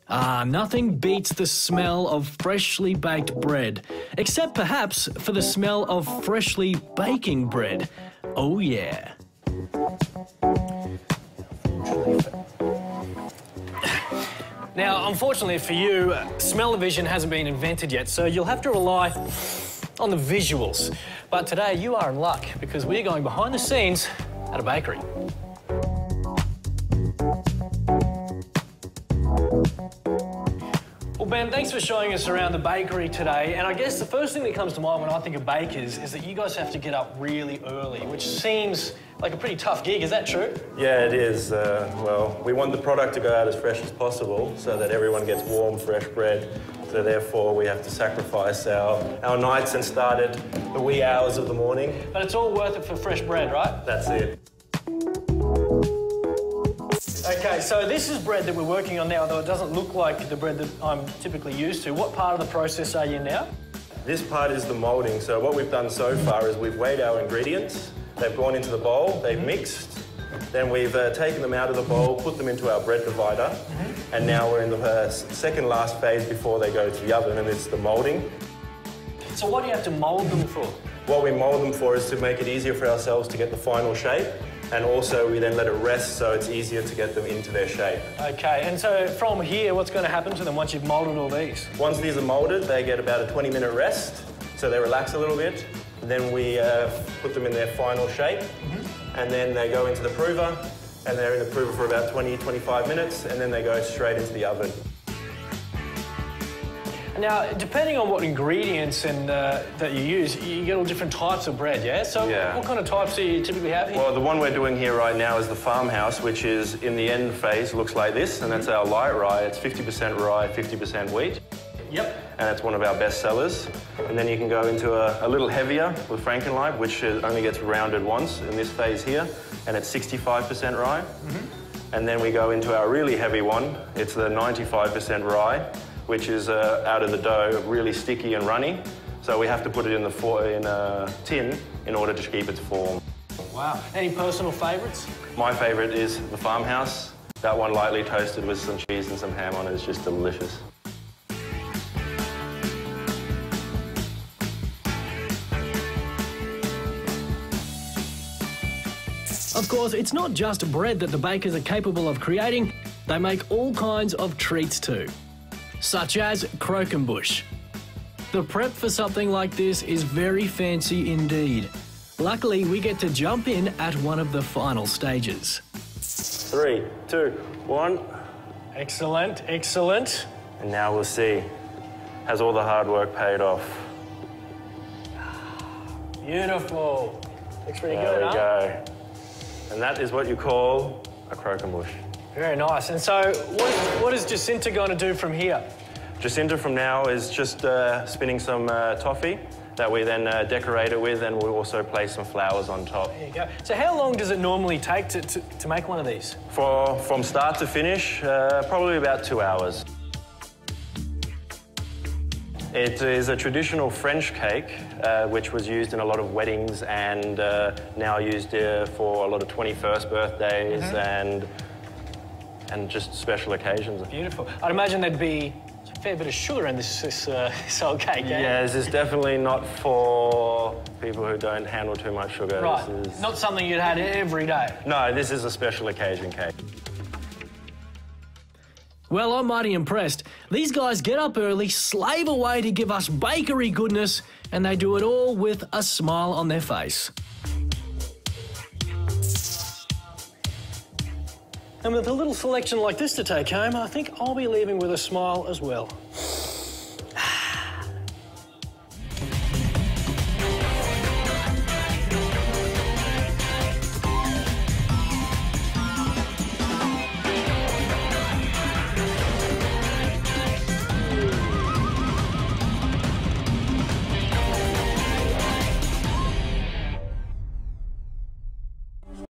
Ah, nothing beats the smell of freshly baked bread, except perhaps for the smell of freshly baking bread. Oh yeah. Now, unfortunately for you, smell-o-vision hasn't been invented yet, so you'll have to rely on the visuals. But today you are in luck because we're going behind the scenes at a bakery. Well, Ben, thanks for showing us around the bakery today. And I guess the first thing that comes to mind when I think of bakers is that you guys have to get up really early, which seems like a pretty tough gig. Is that true? Yeah, it is. Well, we want the product to go out as fresh as possible so that everyone gets warm, fresh bread. So therefore, we have to sacrifice our nights and start at the wee hours of the morning. But it's all worth it for fresh bread, right? That's it. Okay, so this is bread that we're working on now, though it doesn't look like the bread that I'm typically used to. What part of the process are you now? This part is the moulding. So what we've done so far is we've weighed our ingredients. They've gone into the bowl, they've mixed. Then we've taken them out of the bowl, put them into our bread divider. And now we're in the second last phase before they go to the oven, and it's the moulding. So what do you have to mould them for? What we mould them for is to make it easier for ourselves to get the final shape. And also we then let it rest so it's easier to get them into their shape. Okay, and so from here, what's going to happen to them once you've moulded all these? Once these are moulded, they get about a 20-minute rest, so they relax a little bit. Then we put them in their final shape, and then they go into the prover, and they're in the prover for about 20-25 minutes, and then they go straight into the oven. Now, depending on what ingredients and that you use, you get all different types of bread, yeah? So what kind of types do you typically have here? Well, the one we're doing here right now is the farmhouse, which is in the end phase, looks like this, and that's our light rye. It's 50% rye, 50% wheat. Yep. And it's one of our best sellers. And then you can go into a little heavier with Frankenlight, which only gets rounded once in this phase here, and it's 65% rye. And then we go into our really heavy one. It's the 95% rye, which is out of the dough, really sticky and runny. So we have to put it in a tin in order to keep its form. Wow. Any personal favourites? My favourite is the farmhouse. That one lightly toasted with some cheese and some ham on it is just delicious. Of course, it's not just bread that the bakers are capable of creating. They make all kinds of treats too, such as croque-en-bouche. The prep for something like this is very fancy indeed. Luckily, we get to jump in at one of the final stages. 3, 2, 1. Excellent, excellent. And now we'll see, has all the hard work paid off? Beautiful. Looks pretty good, There we huh? go. And that is what you call a croque-en-bouche. Very nice. And so what is Jacinta going to do from here? Jacinta from now is just spinning some toffee that we then decorate it with, and we'll also place some flowers on top. There you go. So how long does it normally take to make one of these? From start to finish, probably about 2 hours. It is a traditional French cake, which was used in a lot of weddings and now used for a lot of 21st birthdays and just special occasions. Beautiful. I'd imagine there'd be a fair bit of sugar in this old cake, eh? Yeah, this is definitely not for people who don't handle too much sugar. Right, this is... not something you'd had every day. No, this is a special occasion cake. Well, I'm mighty impressed. These guys get up early, slave away to give us bakery goodness, and they do it all with a smile on their face. And with a little selection like this to take home, I think I'll be leaving with a smile as well.